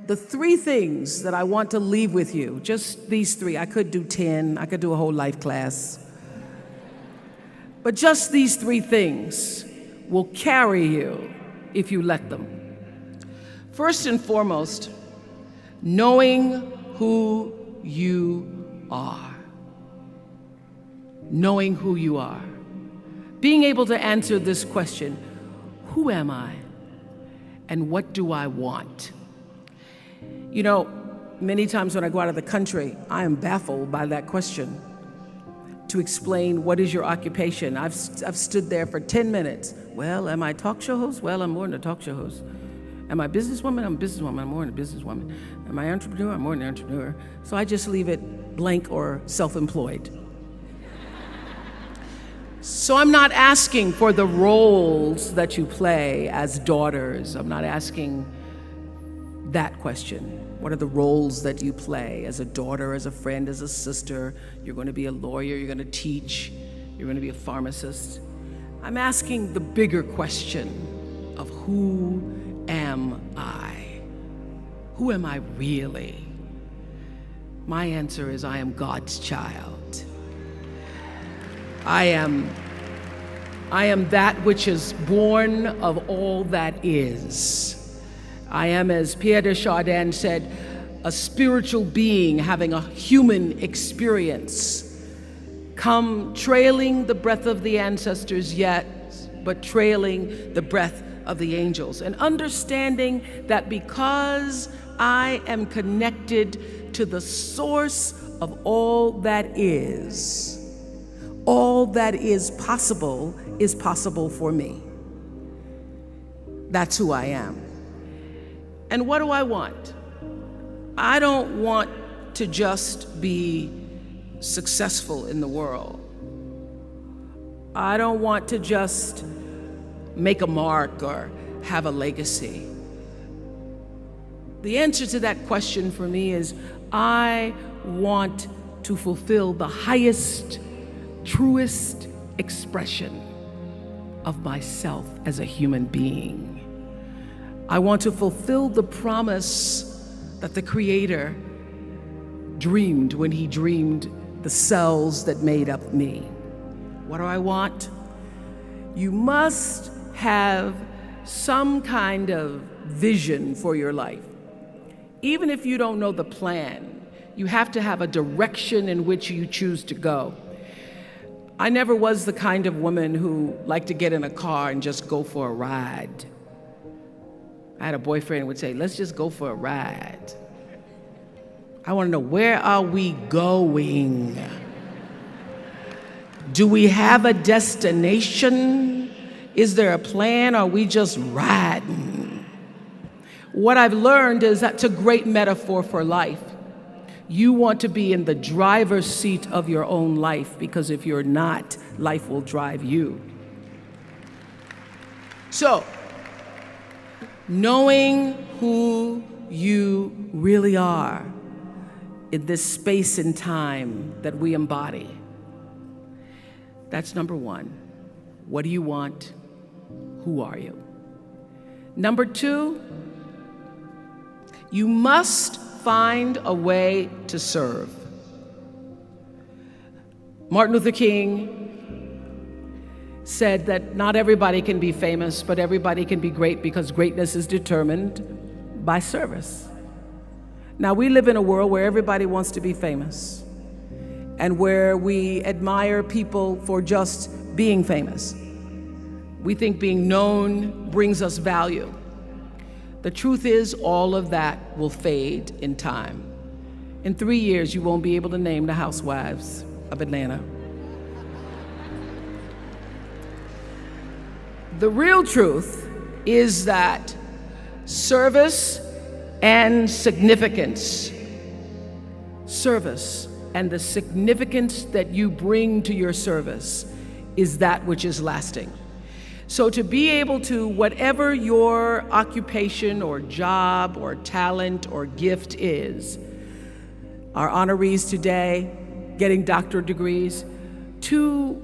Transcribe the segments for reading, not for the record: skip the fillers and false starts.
the three things that I want to leave with you, just these three. I could do 10, I could do a whole life class. But just these three things will carry you if you let them. First and foremost, knowing who you are. Knowing who you are. Being able to answer this question, who am I and what do I want? You know, many times when I go out of the country, I am baffled by that question. To explain what is your occupation. I've stood there for 10 minutes. Well, am I a talk show host? Well, I'm more than a talk show host. Am I a businesswoman? I'm a businesswoman. I'm more than a businesswoman. Am I an entrepreneur? I'm more than an entrepreneur. So I just leave it blank or self-employed. So I'm not asking for the roles that you play as daughters. I'm not asking that question. What are the roles that you play as a daughter, as a friend, as a sister? You're going to be a lawyer, you're going to teach, you're going to be a pharmacist. I'm asking the bigger question of who am I? Who am I really? My answer is I am God's child. I am that which is born of all that is. I am, as Pierre de Chardin said, a spiritual being having a human experience, come trailing the breath of the ancestors yet, but trailing the breath of the angels. And understanding that because I am connected to the source of all that is possible for me. That's who I am. And what do I want? I don't want to just be successful in the world. I don't want to just make a mark or have a legacy. The answer to that question for me is I want to fulfill the highest, truest expression of myself as a human being. I want to fulfill the promise that the Creator dreamed when He dreamed the cells that made up me. What do I want? You must have some kind of vision for your life. Even if you don't know the plan, you have to have a direction in which you choose to go. I never was the kind of woman who liked to get in a car and just go for a ride. I had a boyfriend who would say, let's just go for a ride. I want to know, where are we going? Do we have a destination? Is there a plan? Or are we just riding? What I've learned is that's a great metaphor for life. You want to be in the driver's seat of your own life, because if you're not, life will drive you. So, knowing who you really are in this space and time that we embody. That's number one. What do you want? Who are you? Number two, you must find a way to serve. Martin Luther King said that not everybody can be famous, but everybody can be great, because greatness is determined by service. Now, we live in a world where everybody wants to be famous and where we admire people for just being famous. We think being known brings us value. The truth is, all of that will fade in time. In 3 years, you won't be able to name the housewives of Atlanta. The real truth is that service and significance, service and the significance that you bring to your service is that which is lasting. So to be able to, whatever your occupation or job or talent or gift is, our honorees today getting doctorate degrees, to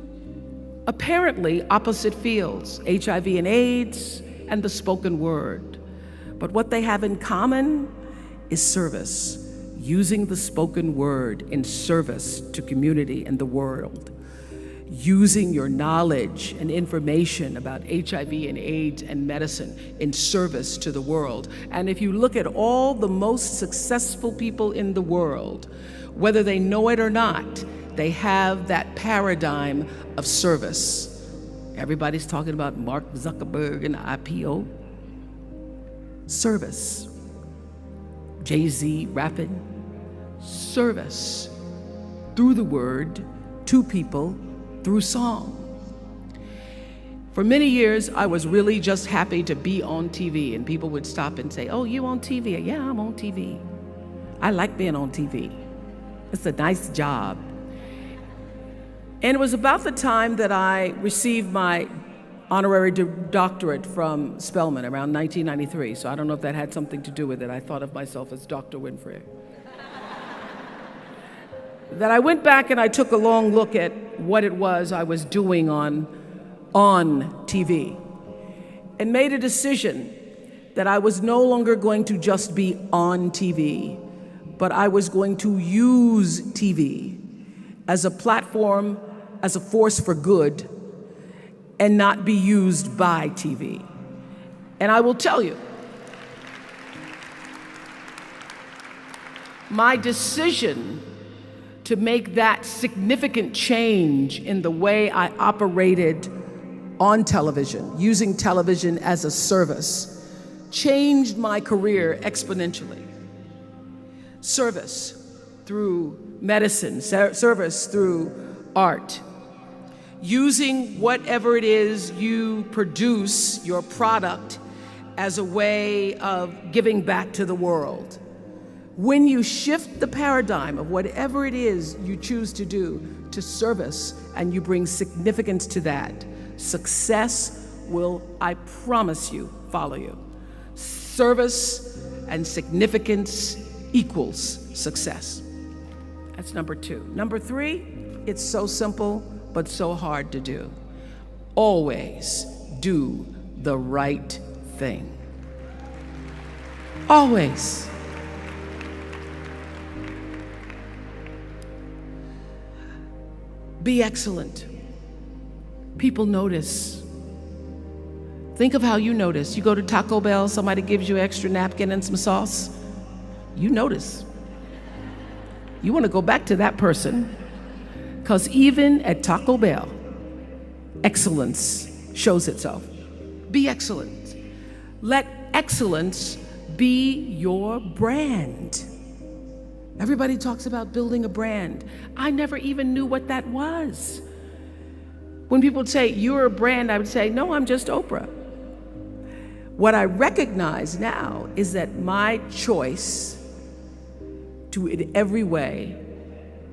apparently opposite fields, HIV and AIDS and the spoken word. But what they have in common is service. Using the spoken word in service to community and the world. Using your knowledge and information about HIV and AIDS and medicine in service to the world. And if you look at all the most successful people in the world, whether they know it or not, they have that paradigm of service. Everybody's talking about Mark Zuckerberg and IPO. Service. Jay-Z rapping. Service. Through the word, to people, through song. For many years, I was really just happy to be on TV, and people would stop and say, "Oh, you on TV?" "Yeah, I'm on TV. I like being on TV. It's a nice job." And it was about the time that I received my honorary doctorate from Spelman around 1993. So I don't know if that had something to do with it. I thought of myself as Dr. Winfrey. That I went back and I took a long look at what it was I was doing on TV and made a decision that I was no longer going to just be on TV, but I was going to use TV as a platform, as a force for good, and not be used by TV. And I will tell you, my decision to make that significant change in the way I operated on television, using television as a service, changed my career exponentially. Service through medicine, service through art. Using whatever it is you produce, your product, as a way of giving back to the world. When you shift the paradigm of whatever it is you choose to do to service, and you bring significance to that, success will, I promise you, follow you. Service and significance equals success. That's number 2. Number 3, it's so simple, but so hard to do. Always do the right thing. Always. Be excellent. People notice. Think of how you notice. You go to Taco Bell, somebody gives you an extra napkin and some sauce. You notice. You want to go back to that person, because even at Taco Bell, excellence shows itself. Be excellent. Let excellence be your brand. Everybody talks about building a brand. I never even knew what that was. When people say, "You're a brand," I would say, "No, I'm just Oprah." What I recognize now is that my choice to, in every way,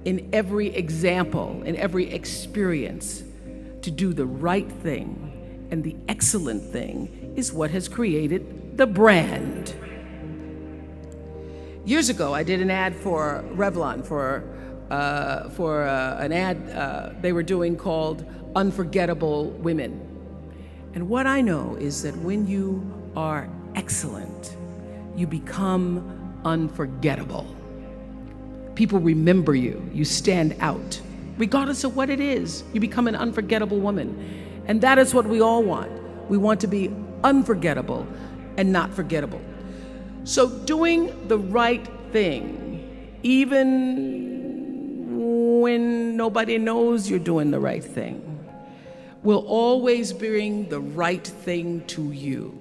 in every example, in every experience, to do the right thing and the excellent thing is what has created the brand. Years ago, I did an ad for Revlon for an ad they were doing called Unforgettable Women. And what I know is that when you are excellent, you become unforgettable. People remember you. You stand out. Regardless of what it is, you become an unforgettable woman. And that is what we all want. We want to be unforgettable and not forgettable. So doing the right thing, even when nobody knows you're doing the right thing, will always bring the right thing to you.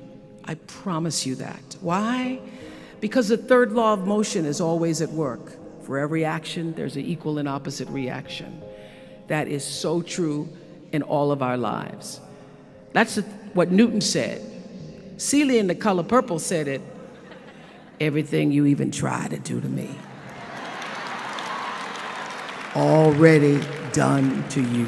I promise you that. Why? Because the third law of motion is always at work. For every action, there's an equal and opposite reaction. That is so true in all of our lives. That's what Newton said. Celia in The Color Purple said it. Everything you even try to do to me, already done to you.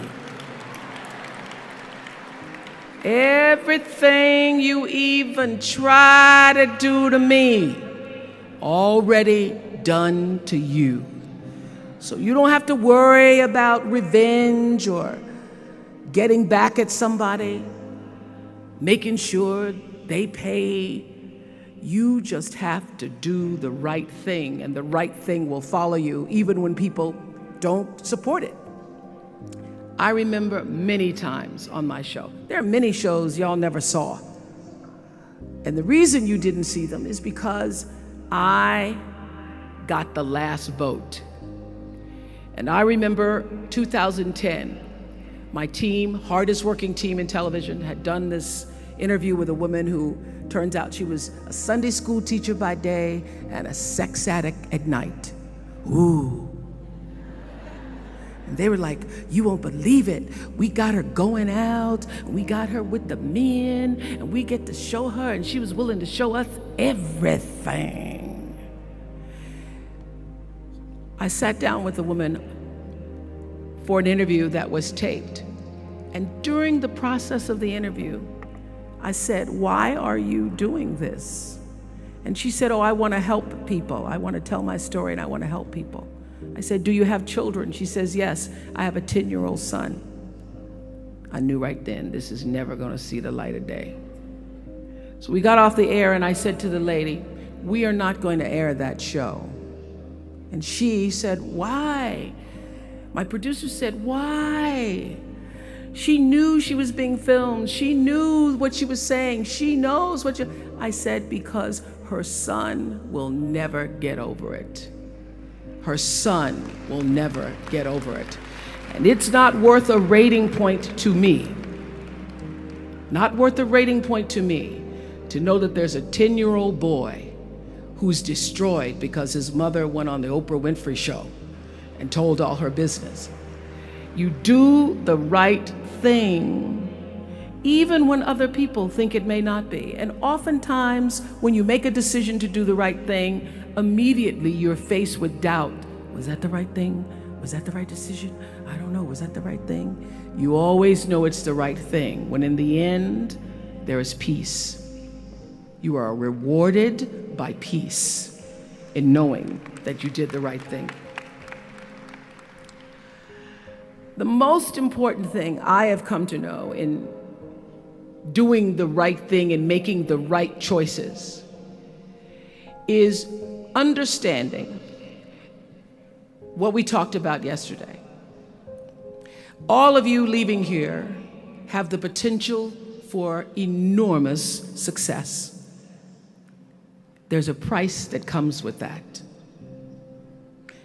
Everything you even try to do to me, already done to you. So you don't have to worry about revenge or getting back at somebody, making sure they pay You just have to do the right thing, and the right thing will follow you even when people don't support it. I remember many times on my show. There are many shows y'all never saw. And the reason you didn't see them is because I got the last vote. And I remember 2010, my team, hardest working team in television, had done this interview with a woman who turns out she was a Sunday school teacher by day and a sex addict at night. Ooh. And they were like, you won't believe it. We got her going out, and we got her with the men, and we get to show her, and she was willing to show us everything. I sat down with a woman for an interview that was taped. And during the process of the interview, I said, why are you doing this? And she said, oh, I want to help people. I want to tell my story, and I want to help people. I said, do you have children? She says, yes, I have a 10-year-old son. I knew right then, this is never going to see the light of day. So we got off the air, and I said to the lady, we are not going to air that show. And she said, why? My producer said, why? She knew she was being filmed. She knew what she was saying. She knows what you... I said, because her son will never get over it. Her son will never get over it. And it's not worth a rating point to me. Not worth a rating point to me to know that there's a 10-year-old boy who's destroyed because his mother went on the Oprah Winfrey show and told all her business. You do the right thing even when other people think it may not be. And oftentimes, when you make a decision to do the right thing, immediately you're faced with doubt. Was that the right thing? Was that the right decision? I don't know. Was that the right thing? You always know it's the right thing, when in the end, there is peace. You are rewarded by peace in knowing that you did the right thing. The most important thing I have come to know in doing the right thing and making the right choices is understanding what we talked about yesterday. All of you leaving here have the potential for enormous success. There's a price that comes with that.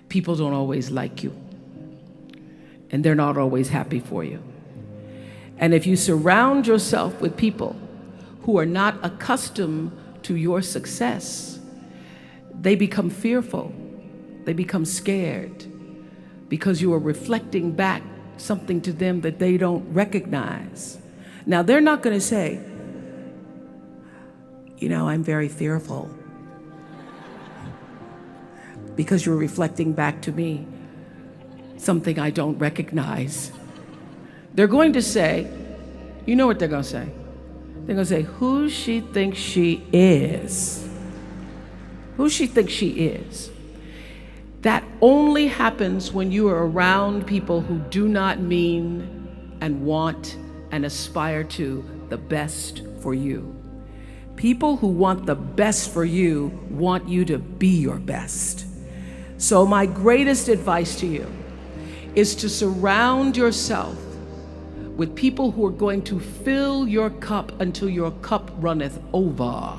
People don't always like you, and they're not always happy for you. And if you surround yourself with people who are not accustomed to your success, they become fearful. They become scared because you are reflecting back something to them that they don't recognize. Now, they're not going to say, you know, I'm very fearful, because you're reflecting back to me something I don't recognize. They're going to say, you know what they're going to say? They're going to say, who she thinks she is. Who she thinks she is. That only happens when you are around people who do not mean and want and aspire to the best for you. People who want the best for you want you to be your best. So my greatest advice to you is to surround yourself with people who are going to fill your cup until your cup runneth over.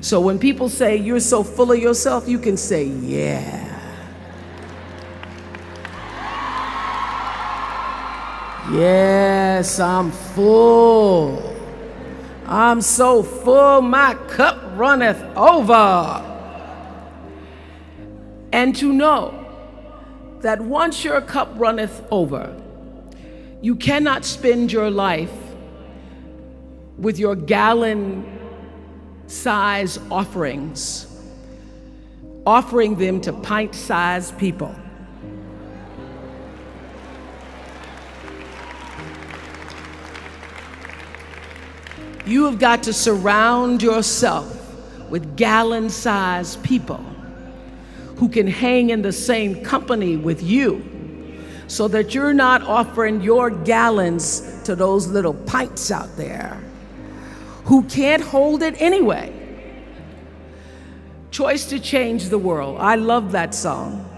So when people say you're so full of yourself, you can say, yeah. Yes, I'm full. I'm so full, my cup runneth over. And to know that once your cup runneth over, you cannot spend your life with your gallon-size offerings, offering them to pint-sized people. You have got to surround yourself with gallon-sized people who can hang in the same company with you, so that you're not offering your gallons to those little pints out there who can't hold it anyway. Choice to change the world. I love that song.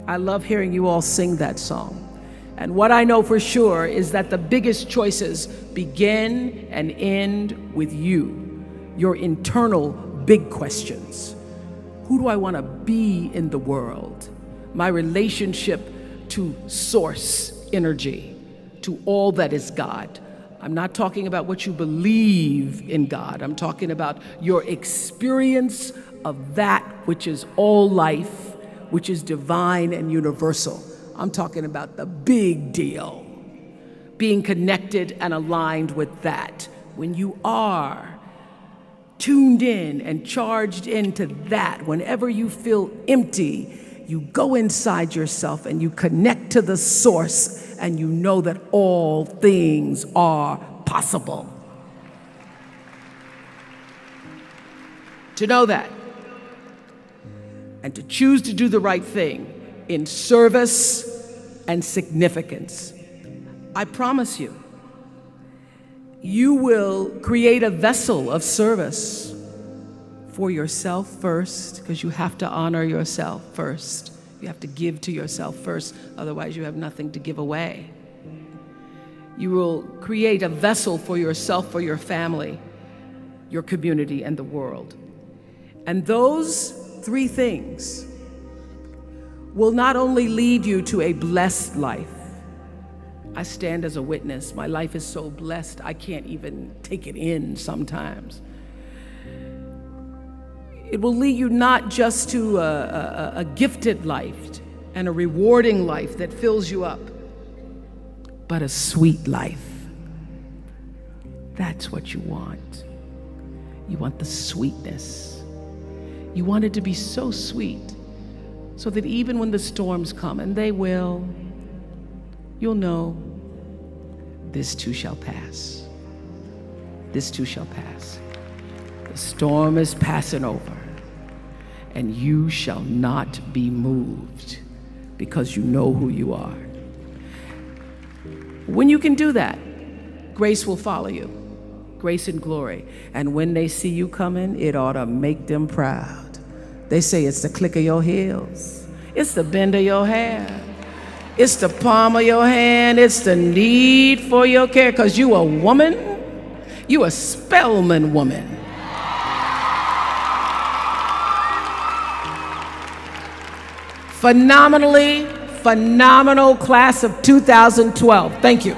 I love hearing you all sing that song. And what I know for sure is that the biggest choices begin and end with you, your internal big questions. Who do I want to be in the world? My relationship to source energy, to all that is God. I'm not talking about what you believe in God. I'm talking about your experience of that which is all life, which is divine and universal. I'm talking about the big deal, being connected and aligned with that. When you are tuned in and charged into that, whenever you feel empty, you go inside yourself and you connect to the source, and you know that all things are possible. To know that, and to choose to do the right thing in service and significance, I promise you, you will create a vessel of service for yourself first, because you have to honor yourself first. You have to give to yourself first, otherwise you have nothing to give away. You will create a vessel for yourself, for your family, your community, and the world. And those three things will not only lead you to a blessed life. I stand as a witness. My life is so blessed, I can't even take it in sometimes. It will lead you not just to a gifted life and a rewarding life that fills you up, but a sweet life. That's what you want. You want the sweetness. You want it to be so sweet, so that even when the storms come, and they will, you'll know this too shall pass. This too shall pass. The storm is passing over, and you shall not be moved, because you know who you are. When you can do that, grace will follow you, grace and glory. And when they see you coming, it ought to make them proud. They say it's the click of your heels, it's the bend of your hair, it's the palm of your hand, it's the need for your care, because you a woman, you a Spelman woman. Phenomenal class of 2012. Thank you.